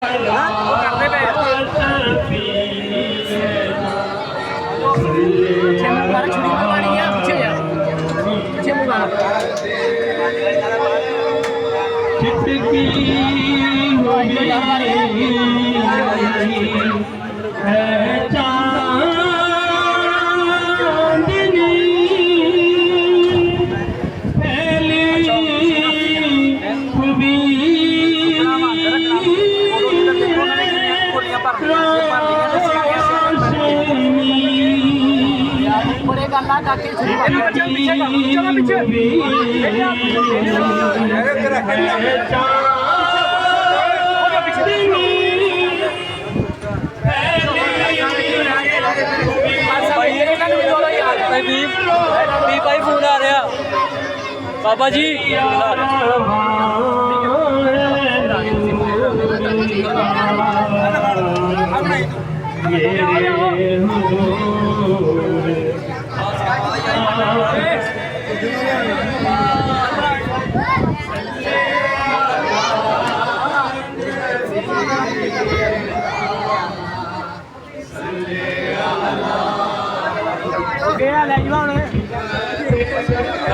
ਕਰਦੇ ਪਏ ਮਾਰ ਛੁਰੀ ਮਾਰਨੀ ਆ ਪਿੱਛੇ ਜਾ ਪਿੱਛੇ ਮਾਰ ਚਿੱਟਕੀ ਹੋਈ ਹੈ ਚਾਂਦਨੀ ਪਹਿਲੀ ਖੂਬੀ ਬੜੇ ਗੱਲਾਂ ਕਾਕੇ ਛੁਰੀ ਪਿੱਛੇ ਚਲੋ ਪਿੱਛੇ ਭਾਈ ਫੋਨ ਆ ਰਿਹਾ ਬਾਬਾ ਜੀ ਲੈ ਜਵਾ ਹੁਣ